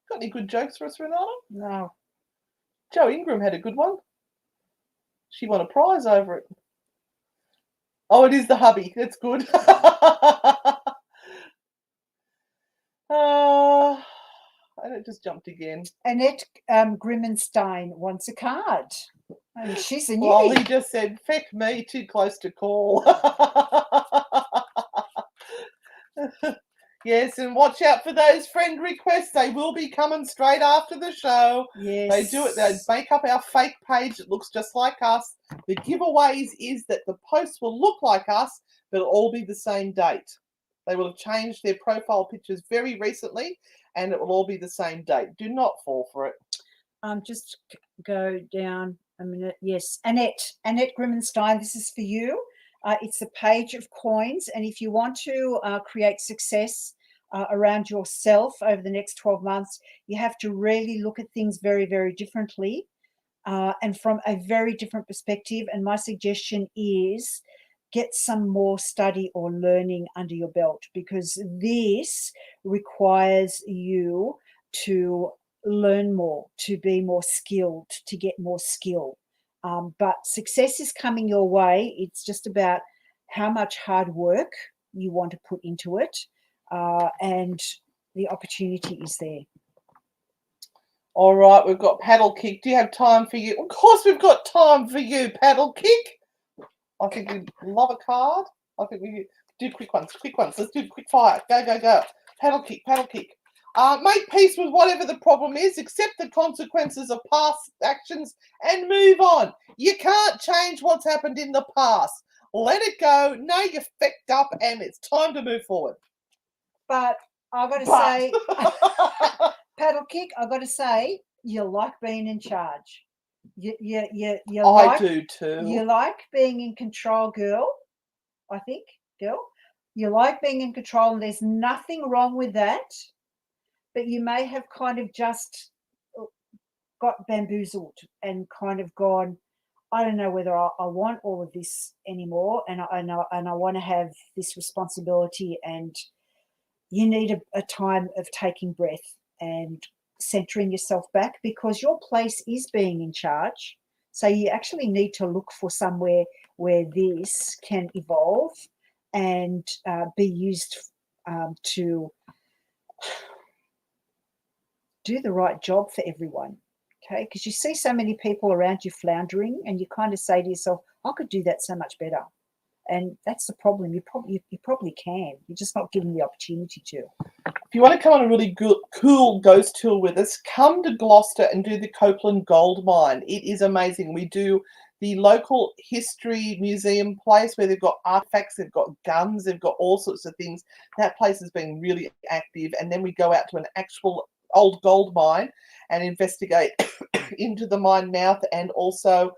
got any good jokes for us, Renata? No. Jo Ingram had a good one. She won a prize over it. Oh, it is the hubby. That's good. And it just jumped again. Annette Grimmenstein wants a card. And she's a Well, newbie. he just said, feck me, too close to call. Yes, and watch out for those friend requests. They will be coming straight after the show. Yes. They do it. They make up our fake page. It looks just like us. The giveaways is that the posts will look like us, but it'll all be the same date. They will have changed their profile pictures very recently, and it will all be the same date. Do not fall for it. Just go down a minute. Yes, Annette Grimmenstein, this is for you. It's a page of coins, and if you want to create success around yourself over the next 12 months, you have to really look at things very, very differently and from a very different perspective. And my suggestion is get some more study or learning under your belt, because this requires you to learn more, to be more skilled, to get more skill. But success is coming your way. It's just about how much hard work you want to put into it, and the opportunity is there. All right, we've got paddle kick. Do you have time for you? Of course we've got time for you, paddle kick. I think we'd love a card. I think we do quick ones. Let's do quick fire. Go. Paddle kick. Make peace with whatever the problem is, accept the consequences of past actions, and move on. You can't change what's happened in the past. Let it go. Know you're fecked up, and it's time to move forward. But I've got to say, paddle kick, I've got to say, you like being in charge. You I do too. You like being in control, girl. I think, girl. You like being in control, and there's nothing wrong with that. But you may have kind of just got bamboozled and kind of gone, I don't know whether I want all of this anymore, and I want to have this responsibility. And you need a time of taking breath and centering yourself back, because your place is being in charge. So you actually need to look for somewhere where this can evolve and be used to do the right job for everyone. Okay, because you see so many people around you floundering, and you kind of say to yourself, I could do that so much better. And that's the problem. You probably can. You're just not given the opportunity to. If you want to come on a really good, cool ghost tour with us, come to Gloucester and do the Copeland Gold Mine. It is amazing. We do the local history museum place where they've got artifacts, they've got guns, they've got all sorts of things. That place has been really active. And then we go out to an actual old gold mine and investigate into the mine mouth, and also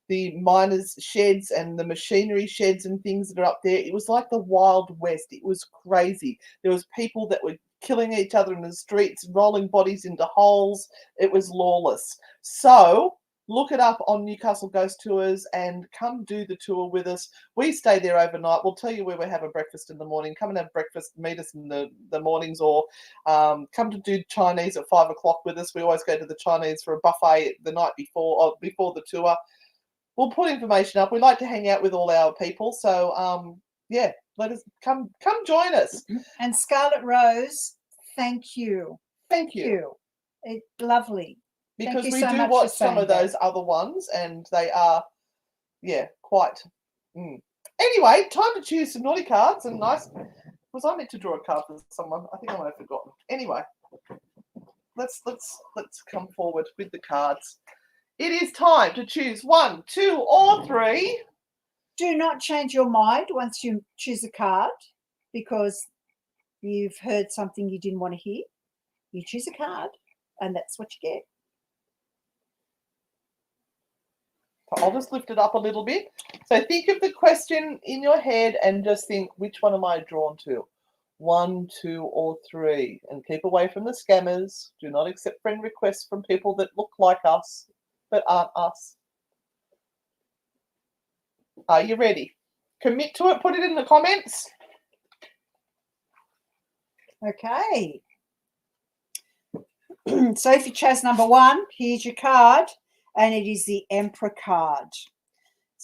the miners' sheds and the machinery sheds and things that are up there. It was like the Wild West. It was crazy. There was people that were killing each other in the streets, rolling bodies into holes. It was lawless. So look it up on Newcastle Ghost Tours and come do the tour with us. We stay there overnight. We'll tell you where we're having breakfast in the morning. Come and have breakfast, meet us in the mornings, or come to do Chinese at 5 o'clock with us. We always go to the Chinese for a buffet the night before, or before the tour. We'll put information up. We like to hang out with all our people. So, yeah, let us come join us. And Scarlet Rose, thank you. Thank you. It's lovely. Because we do watch some of those other ones, and they are, quite. Anyway, time to choose some naughty cards. And nice. Was I meant to draw a card for someone? I think I might have forgotten. Anyway, let's come forward with the cards. It is time to choose 1, 2, or 3. Do not change your mind once you choose a card because you've heard something you didn't want to hear. You choose a card, and that's what you get. I'll just lift it up a little bit. So think of the question in your head and just think, which one am I drawn to? 1, 2, or 3. And keep away from the scammers. Do not accept friend requests from people that look like us but aren't us. Are you ready? Commit to it. Put it in the comments. Okay. So if you chose number 1, here's your card, and it is the Emperor card.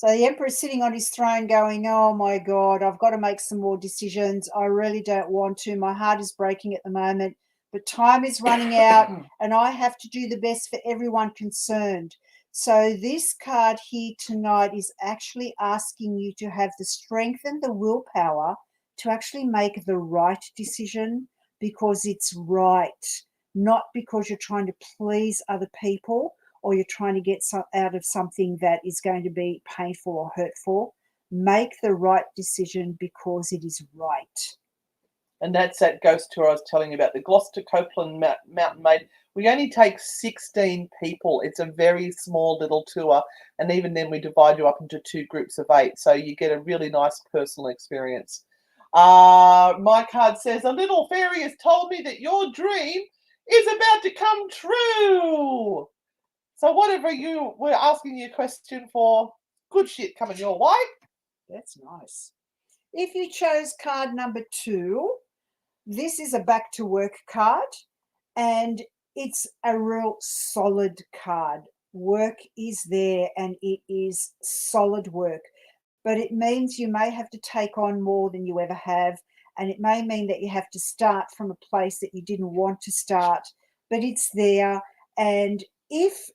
So the emperor is sitting on his throne going, oh my God, I've got to make some more decisions. I really don't want to. My heart is breaking at the moment, but time is running out and I have to do the best for everyone concerned. So this card here tonight is actually asking you to have the strength and the willpower to actually make the right decision because it's right, not because you're trying to please other people or you're trying to get out of something that is going to be painful or hurtful. Make the right decision because it is right. And that's that ghost tour I was telling you about, the Gloucester Copeland Mountain Maid. We only take 16 people. It's a very small little tour. And even then we divide you up into 2 groups of 8. So you get a really nice personal experience. My card says, a little fairy has told me that your dream is about to come true. So whatever you were asking your question for, good shit coming your way. That's nice. If you chose card number 2, this is a back to work card and it's a real solid card. Work is there and it is solid work, but it means you may have to take on more than you ever have. And it may mean that you have to start from a place that you didn't want to start, but it's there. And if,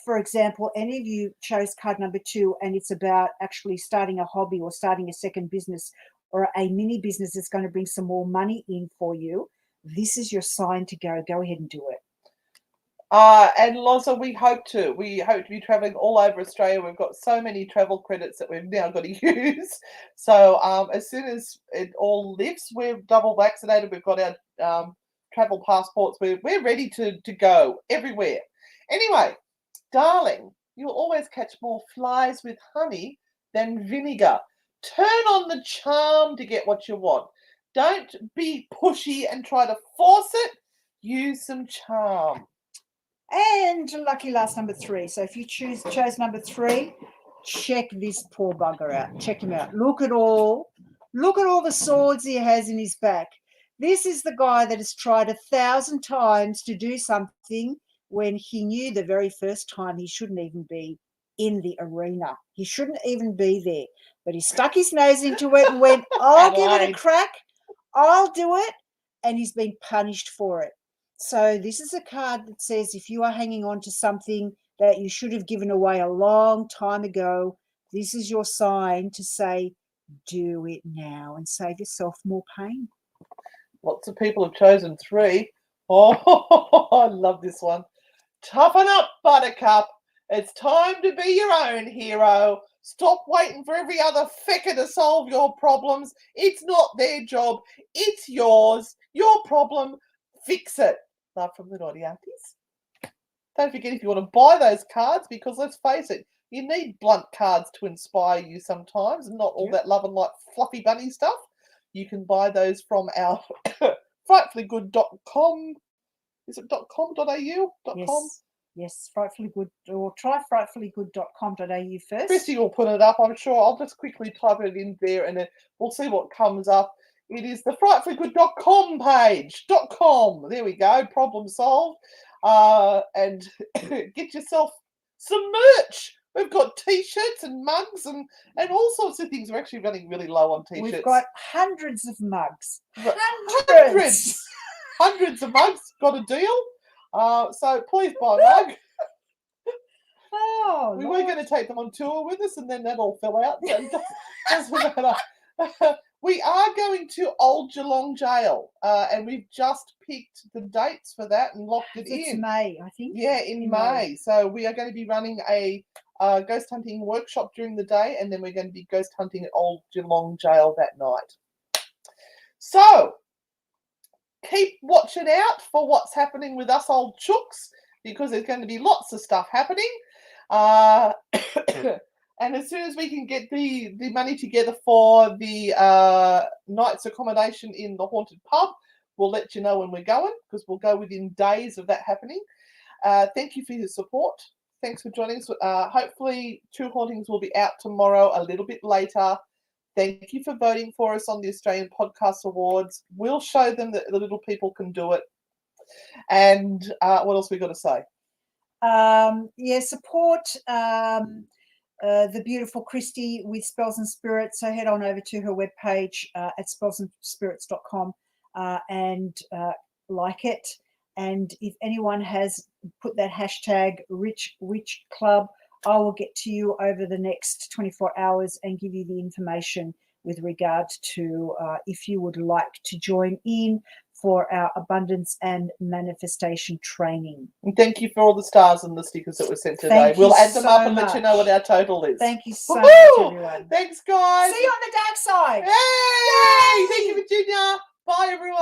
for example, any of you chose card number 2 and it's about actually starting a hobby or starting a second business or a mini business that's going to bring some more money in for you, this is your sign to go ahead and do it. And Loza, we hope to be traveling all over Australia. We've got so many travel credits that we've now got to use. So as soon as it all lifts, we're double vaccinated. We've got our travel passports. We're ready to go everywhere. Anyway, darling, you'll always catch more flies with honey than vinegar. Turn on the charm to get what you want. Don't be pushy and try to force it. Use some charm. And lucky last number 3. So if you chose number 3, check this poor bugger out. Check him out. Look at all the swords he has in his back. This is the guy that has tried 1,000 times to do something when he knew the very first time he shouldn't even be in the arena. He shouldn't even be there. But he stuck his nose into it and went, I'll give it a crack. I'll do it. And he's been punished for it. So this is a card that says if you are hanging on to something that you should have given away a long time ago, this is your sign to say, do it now and save yourself more pain. Lots of people have chosen 3. Oh, I love this one. Toughen up, Buttercup. It's time to be your own hero. Stop waiting for every other fecker to solve your problems. It's not their job. It's yours. Your problem. Fix it. Love from the naughty aunties. Don't forget if you want to buy those cards, because let's face it, you need blunt cards to inspire you sometimes, and not all that love and light fluffy bunny stuff. You can buy those from our frightfullygood.com. Is it .com.au? .com? Yes, frightfully good, or try frightfullygood.com.au first. Christy will put it up, I'm sure. I'll just quickly type it in there and then we'll see what comes up. It is the frightfullygood.com page. .com. There we go. Problem solved. And get yourself some merch. We've got t-shirts and mugs and all sorts of things. We're actually running really low on t-shirts. We've got hundreds of mugs. Hundreds of mugs. Got a deal. So please buy a mug. Oh, we were going to take them on tour with us, and then that all fell out. So it doesn't matter. We are going to Old Geelong Jail, and we've just picked the dates for that and locked it in. It's May, I think. Yeah, in May. So we are going to be running a ghost hunting workshop during the day, and then we're going to be ghost hunting at Old Geelong Jail that night. So keep watching out for what's happening with us old chooks, because there's going to be lots of stuff happening. And as soon as we can get the money together for the night's accommodation in the haunted pub, we'll let you know when we're going, because we'll go within days of that happening. Thank you for your support. Thanks for joining us. Hopefully 2 hauntings will be out tomorrow, a little bit later. Thank you for voting for us on the Australian Podcast Awards. We'll show them that the little people can do it. And what else we got to say? Support the beautiful Christy with Spells and Spirits. So head on over to her webpage at spellsandspirits.com and like it. And if anyone has put that hashtag Rich Witch Club, I will get to you over the next 24 hours and give you the information with regard to if you would like to join in for our abundance and manifestation training. And thank you for all the stars and the stickers that were sent today. Thank We'll you add them so up and let you know what much. our total is. Thank you so Woohoo! much, everyone. Thanks, guys. See you on the dark side. Hey! Thank you, Virginia. Bye, everyone.